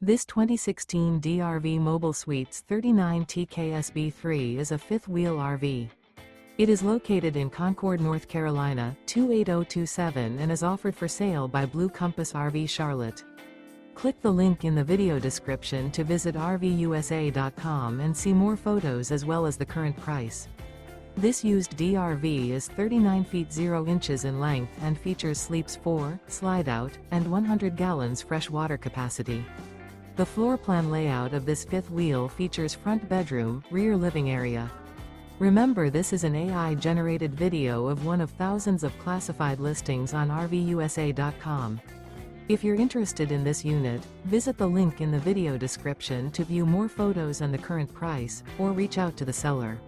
This 2016 DRV Mobile Suites 39 TKSB3 is a fifth-wheel RV. It is located in Concord, North Carolina, 28027 and is offered for sale by Blue Compass RV Charlotte. Click the link in the video description to visit RVUSA.com and see more photos as well as the current price. This used DRV is 39 feet 0 inches in length and features sleeps 4, Slideout, and 100 gallons fresh water capacity. The floor plan layout of this fifth wheel features front bedroom, rear living area. Remember, this is an AI-generated video of one of thousands of classified listings on RVUSA.com. If you're interested in this unit, visit the link in the video description to view more photos and the current price, or reach out to the seller.